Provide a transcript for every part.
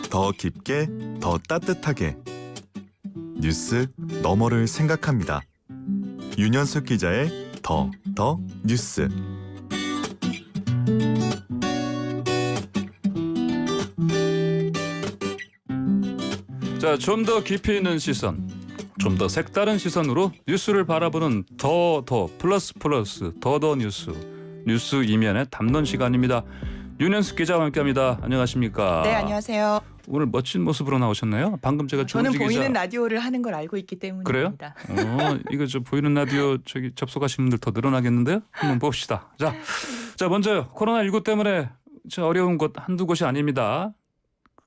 더 깊게, 더 따뜻하게 뉴스 너머를 생각합니다. 윤현숙 기자의 더 뉴스. 자, 좀 더 깊이 있는 시선, 좀 더 색다른 시선으로 뉴스를 바라보는 더 플러스 더 뉴스 이면에 담론 시간입니다. 윤현숙 기자와 함께합니다. 안녕하십니까? 네, 안녕하세요. 오늘 멋진 모습으로 나오셨네요. 방금 제가 저는 조은지 보이는 기자... 라디오를 하는 걸 알고 있기 때문입니다. 그래요? 이거 저 보이는 라디오 접속하시는 분들 더 늘어나겠는데요? 한번 봅시다. 자 먼저요. 코로나19 때문에 어려운 곳 한두 곳이 아닙니다.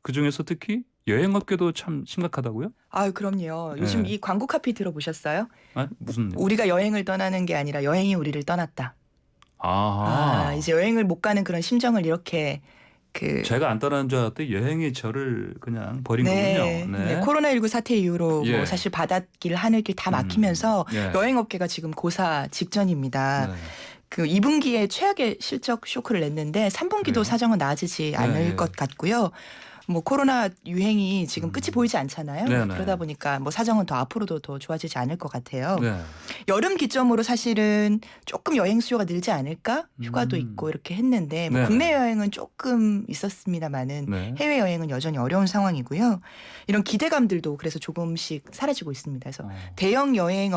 그중에서 특히 여행업계도 참 심각하다고요? 아유, 그럼요. 요즘 네. 이 광고 카피 들어보셨어요? 아, 무슨? 우리가 여행을 떠나는 게 아니라 여행이 우리를 떠났다. 이제 여행을 못 가는 그런 심정을 이렇게 제가 안 떠나는 줄 알았더니 여행이 저를 그냥 버린 네, 거군요. 네, 코로나19 사태 이후로 예. 뭐 사실 바닷길, 하늘길 다 막히면서 예. 여행업계가 지금 고사 직전입니다. 네. 2분기에 최악의 실적 쇼크를 냈는데 3분기도 그래요? 사정은 나아지지 않을 네. 것 같고요. 뭐 코로나 유행이 지금 끝이 보이지 않잖아요. 네네. 그러다 보니까 뭐 사정은 더 앞으로도 더 좋아지지 않을 것 같아요. 네. 여름 기점으로 사실은 조금 여행 수요가 늘지 않을까? 휴가도 있고 이렇게 했는데 뭐 네네. 국내 여행은 조금 있었습니다만은 네. 해외 여행은 여전히 어려운 상황이고요. 이런 기대감들도 그래서 조금씩 사라지고 있습니다. 그래서 대형 여행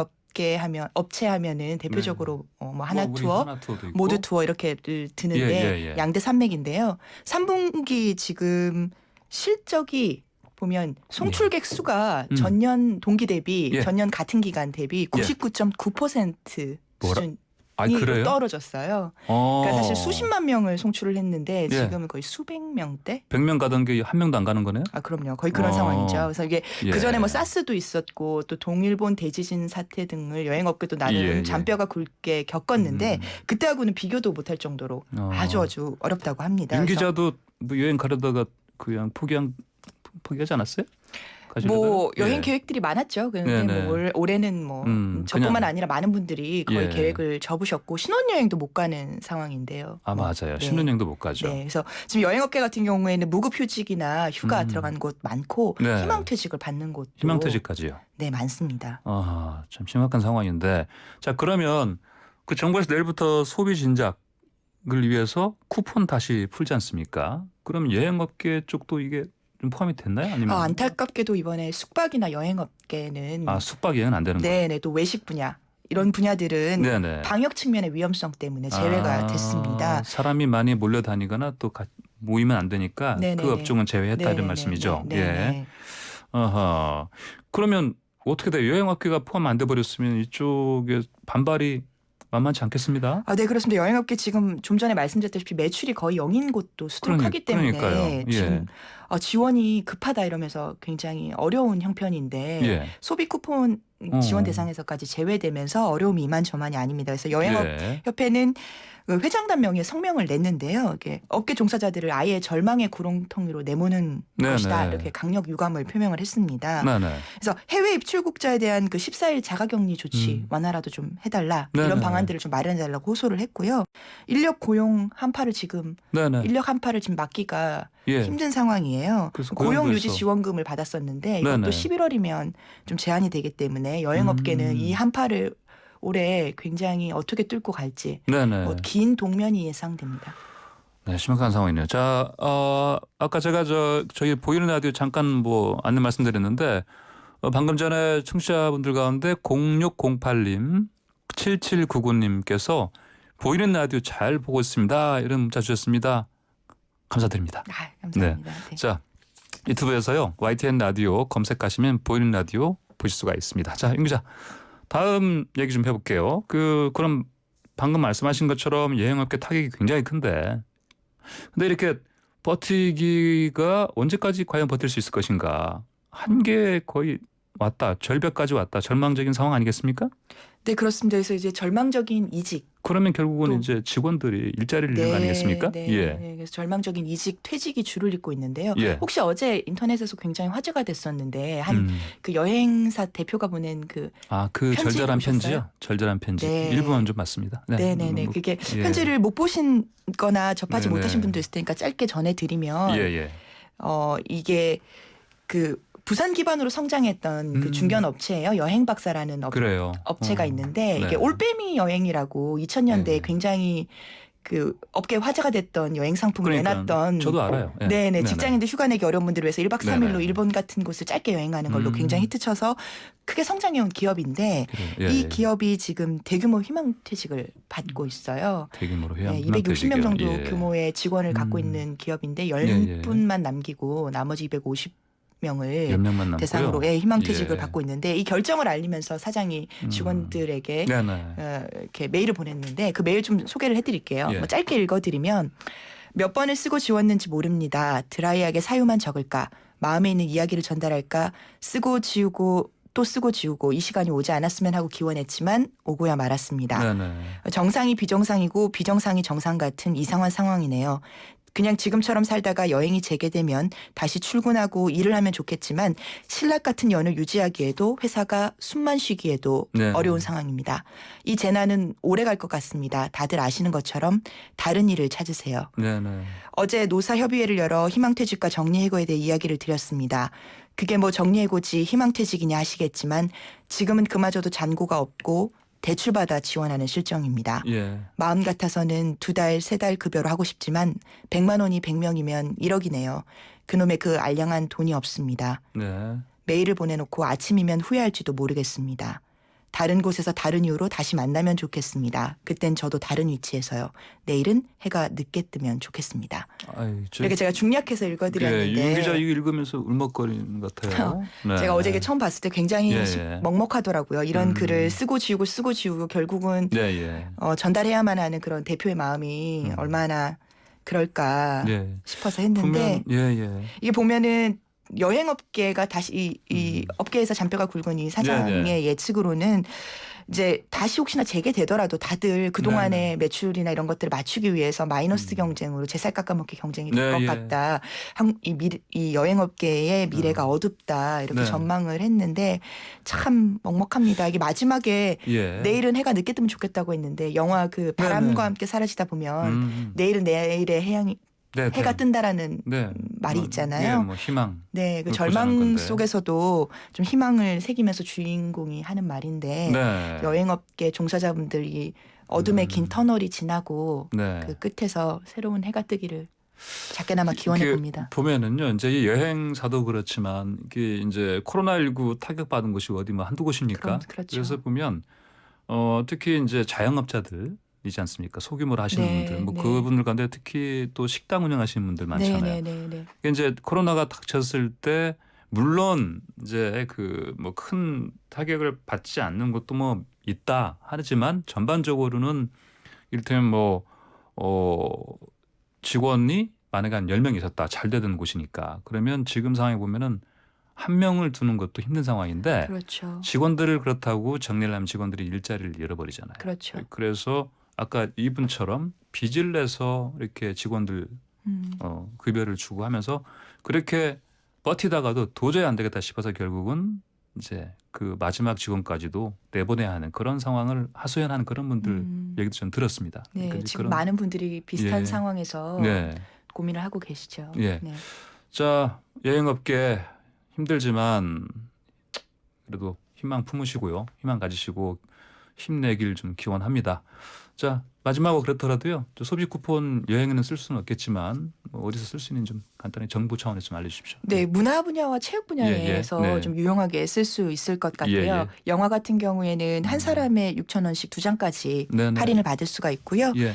업체 하면은 대표적으로 뭐 하나 우리 투어, 하나투어도 있고. 모두 투어 이렇게 드는데 예. 양대 산맥인데요. 3분기 지금 실적이 보면 송출객 수가 전년 동기 대비 예. 전년 같은 기간 대비 99.9% 뭐라? 수준이 그래요? 떨어졌어요. 그러니까 사실 수십만 명을 송출을 했는데 예. 지금은 거의 수백 명대? 100명 가던 게 한 명도 안 가는 거네요? 그럼요. 거의 그런 상황이죠. 그래서 이게 예. 그전에 뭐 사스도 있었고 또 동일본 대지진 사태 등을 여행업계도 나름 예. 잔뼈가 굵게 겪었는데 그때하고는 비교도 못할 정도로 아주 어렵다고 합니다. 윤 그래서 기자도 뭐 여행 가려다가 그냥 포기하지 않았어요? 뭐 가시려다가? 여행 예. 계획들이 많았죠. 근데 네네. 뭐 올해는 뭐 저뿐만 그냥- 아니라 많은 분들이 거의 예. 계획을 접으셨고 신혼여행도 못 가는 상황인데요. 맞아요. 네. 신혼여행도 못 가죠. 네, 그래서 지금 여행업계 같은 경우에는 무급휴직이나 휴가 들어간 곳 많고 네. 희망퇴직을 받는 곳도 희망퇴직까지요. 네, 많습니다. 참 심각한 상황인데. 자, 그러면 그 정부에서 내일부터 소비 진작을 위해서 쿠폰 다시 풀지 않습니까? 그럼 여행업계 쪽도 이게 좀 포함이 됐나요? 아니면 안타깝게도 이번에 숙박이나 여행업계는 숙박 여행은 안 되는 거예요? 네네, 또 외식 분야 이런 분야들은 네네. 방역 측면의 위험성 때문에 제외가 됐습니다. 사람이 많이 몰려다니거나 또 모이면 안 되니까 네네네. 그 업종은 제외했다 이런 네네네. 말씀이죠. 네네. 예. 그러면 어떻게 돼요? 여행업계가 포함 안 돼 버렸으면 이쪽에 반발이 만만치 않겠습니다. 네, 그렇습니다. 여행업계 지금 좀 전에 말씀드렸다시피 매출이 거의 0인 곳도 수두룩하기 때문에 그러니까요. 예. 지금 지원이 급하다 이러면서 굉장히 어려운 형편인데 예. 소비 쿠폰 지원 대상에서까지 제외되면서 어려움이 이만저만이 아닙니다. 그래서 여행업협회는 회장단 명의의 성명을 냈는데요. 이게 업계 종사자들을 아예 절망의 구렁텅이로 내모는 네네. 것이다. 이렇게 강력 유감을 표명을 했습니다. 네네. 그래서 해외 입출국자에 대한 그 14일 자가격리 조치 완화라도 좀 해달라. 네네. 이런 방안들을 좀 마련해달라고 호소를 했고요. 인력 고용 한파를 지금 네네. 맡기가 예. 힘든 상황이에요. 그래서 고용 유지 고용부에서- 지원금을 받았었는데 이것도 네네. 11월이면 좀 제한이 되기 때문에 여행업계는 이 한파를 올해 굉장히 어떻게 뚫고 갈지 네네. 긴 동면이 예상됩니다. 네, 심각한 상황이네요. 자, 아까 제가 저희 보이는 라디오 잠깐 뭐 안내 말씀드렸는데 방금 전에 청취자분들 가운데 0608님, 7799님께서 보이는 라디오 잘 보고 있습니다. 이런 문자 주셨습니다. 감사드립니다. 감사합니다. 네. 자, 유튜브에서요. YTN 라디오 검색하시면 보이는 라디오 보실 수가 있습니다. 자, 윤 기자. 다음 얘기 좀 해볼게요. 그럼 방금 말씀하신 것처럼 여행업계 타격이 굉장히 큰데 근데 이렇게 버티기가 언제까지 과연 버틸 수 있을 것인가. 한계 거의 왔다. 절벽까지 왔다. 절망적인 상황 아니겠습니까? 네, 그렇습니다. 그래서 이제 절망적인 이직 그러면 결국은 또- 이제 직원들이 일자리를 잃는 거 아니겠습니까? 네, 예. 네. 그래서 절망적인 이직 퇴직이 줄을 잇고 있는데요. 예. 혹시 어제 인터넷에서 굉장히 화제가 됐었는데 한 그 여행사 대표가 보낸 그 그 편지 절절한 보셨어요? 편지요? 절절한 편지. 네. 일부만 좀 맞습니다. 네네네. 뭐, 그게 예. 편지를 못 보신거나 접하지 네네. 못하신 분도 있을 테니까 짧게 전해드리면 예. 이게 그 부산 기반으로 성장했던 그 중견 업체예요. 여행 박사라는 그래요. 업체가 있는데 네. 이게 올빼미 여행이라고 2000년대에 네. 굉장히 그 업계 화제가 됐던 여행 상품을 그러니까 내놨던 저도 알아요. 예. 네네 직장인들 휴가 내기 어려운 분들을 위해서 1박 3일로 네네. 일본 같은 곳을 짧게 여행하는 걸로 굉장히 히트쳐서 크게 성장해온 기업인데 그래요. 이 기업이 지금 대규모 희망퇴직을 받고 있어요. 대규모로 해요. 네, 260명 정도 예. 규모의 직원을 갖고 있는 기업인데 10분만 남기고 나머지 250명을 10명만 남고요. 대상으로 희망퇴직을 예. 받고 있는데 이 결정을 알리면서 사장이 직원들에게 네네. 이렇게 메일을 보냈는데 그 메일 좀 소개를 해드릴게요. 예. 뭐 짧게 읽어드리면 몇 번을 쓰고 지웠는지 모릅니다. 드라이하게 사유만 적을까? 마음에 있는 이야기를 전달할까? 쓰고 지우고 또 쓰고 지우고 이 시간이 오지 않았으면 하고 기원했지만 오고야 말았습니다. 네네. 정상이 비정상이고 비정상이 정상 같은 이상한 상황이네요. 그냥 지금처럼 살다가 여행이 재개되면 다시 출근하고 일을 하면 좋겠지만 신락 같은 연을 유지하기에도 회사가 숨만 쉬기에도 네. 어려운 상황입니다. 이 재난은 오래 갈 것 같습니다. 다들 아시는 것처럼 다른 일을 찾으세요. 네네. 어제 노사협의회를 열어 희망퇴직과 정리해고에 대해 이야기를 드렸습니다. 그게 뭐 정리해고지 희망퇴직이냐 하시겠지만 지금은 그마저도 잔고가 없고 대출받아 지원하는 실정입니다. 예. 마음 같아서는 2달, 3달 급여로 하고 싶지만 100만 원이 100명이면 1억이네요. 그놈의 그 알량한 돈이 없습니다. 네. 메일을 보내놓고 아침이면 후회할지도 모르겠습니다. 다른 곳에서 다른 이유로 다시 만나면 좋겠습니다. 그땐 저도 다른 위치에서요. 내일은 해가 늦게 뜨면 좋겠습니다. 이렇게 제가 중략해서 읽어드렸는데 윤 기자 이거 읽으면서 울먹거리는 것 같아요. 네. 제가 어제 이게 처음 봤을 때 굉장히 예. 먹먹하더라고요. 이런 글을 쓰고 지우고 결국은 예. 전달해야만 하는 그런 대표의 마음이 얼마나 그럴까 예. 싶어서 했는데 보면 이게 보면은 여행업계가 다시 이 업계에서 잔뼈가 굵은 이 사장의 네네. 예측으로는 이제 다시 혹시나 재개되더라도 다들 그동안의 네네. 매출이나 이런 것들을 맞추기 위해서 마이너스 경쟁으로 제살 깎아먹기 경쟁이 될 것 네, 예. 같다. 이 여행업계의 미래가 어둡다. 이렇게 네. 전망을 했는데 참 먹먹합니다. 이게 마지막에 예. 내일은 해가 늦게 뜨면 좋겠다고 했는데 영화 그 바람과 네네. 함께 사라지다 보면 내일은 내일의 해가 뜬다라는 말이 있잖아요. 예, 뭐 희망. 네, 그 그걸 보자는 절망 건데. 속에서도 좀 희망을 새기면서 주인공이 하는 말인데 네. 여행업계 종사자분들이 어둠의 긴 터널이 지나고 네. 그 끝에서 새로운 해가 뜨기를 작게나마 기원해 봅니다. 보면은요, 이제 이 여행사도 그렇지만 이게 이제 코로나19 타격받은 곳이 어디 뭐 한두 곳입니까? 그렇죠. 그래서 보면 특히 이제 자영업자들 이지 않습니까? 소규모로 하시는 네, 분들, 뭐 네. 그분들 가운데 특히 또 식당 운영하시는 분들 많잖아요. 네. 이제 코로나가 닥쳤을 때 물론 이제 그 뭐 큰 타격을 받지 않는 것도 뭐 있다 하지만 전반적으로는 이를테면 뭐 직원이 만약에 한 10명 있었다. 잘 되던 곳이니까. 그러면 지금 상황에 보면은 한 명을 두는 것도 힘든 상황인데 그렇죠. 직원들을 그렇다고 정리를 하면 직원들이 일자리를 잃어버리잖아요. 그렇죠. 그래서 아까 이분처럼 빚을 내서 이렇게 직원들 급여를 주고 하면서 그렇게 버티다가도 도저히 안 되겠다 싶어서 결국은 이제 그 마지막 직원까지도 내보내야 하는 그런 상황을 하소연하는 그런 분들 얘기도 좀 들었습니다. 네, 그러니까 지금 그런- 많은 분들이 비슷한 예. 상황에서 네. 고민을 하고 계시죠. 예. 네. 자, 여행업계 힘들지만 그래도 희망 품으시고요. 희망 가지시고 힘내길 좀 기원합니다. 자, 마지막으로 그렇더라도요. 저 소비 쿠폰 여행에는 쓸 수는 없겠지만 뭐 어디서 쓸 수 있는지 좀 간단히 정부 차원에서 좀 알려주십시오. 네, 문화 분야와 체육 분야에서 네. 좀 유용하게 쓸 수 있을 것 같고요. 예. 영화 같은 경우에는 한 사람에 6,000원씩 2장까지 네네. 할인을 받을 수가 있고요. 예.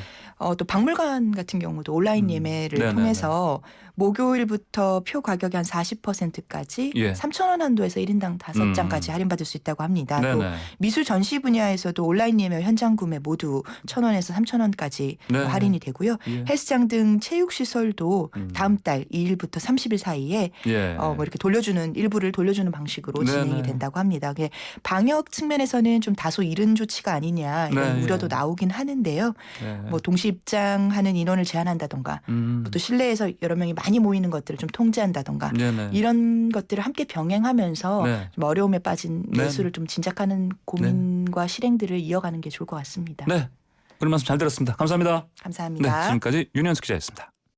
또 박물관 같은 경우도 온라인 예매를 네네네. 통해서 목요일부터 표 가격의 한 40%까지 예. 3,000원 한도에서 1인당 5장까지 할인받을 수 있다고 합니다. 또 네네. 미술 전시 분야에서도 온라인 예매 현장 구매 모두 1,000원에서 3,000원까지 네. 할인이 되고요. 예. 헬스장 등 체육시설도 다음 달 2일부터 30일 사이에 예. 뭐 이렇게 일부를 돌려주는 방식으로 네네. 진행이 된다고 합니다. 그게 방역 측면에서는 좀 다소 이른 조치가 아니냐 이런 네, 우려도 예. 나오긴 하는데요. 예. 뭐 동시 입장하는 인원을 제한한다던가 또 실내에서 여러 명이 많이 모이는 것들을 좀 통제한다던가 네네. 이런 것들을 함께 병행하면서 네. 좀 어려움에 빠진 네. 내수를 좀 진작하는 고민과 실행들을 이어가는 게 좋을 것 같습니다. 네. 그런 말씀 잘 들었습니다. 감사합니다. 네. 감사합니다. 지금까지 윤현숙 기자였습니다.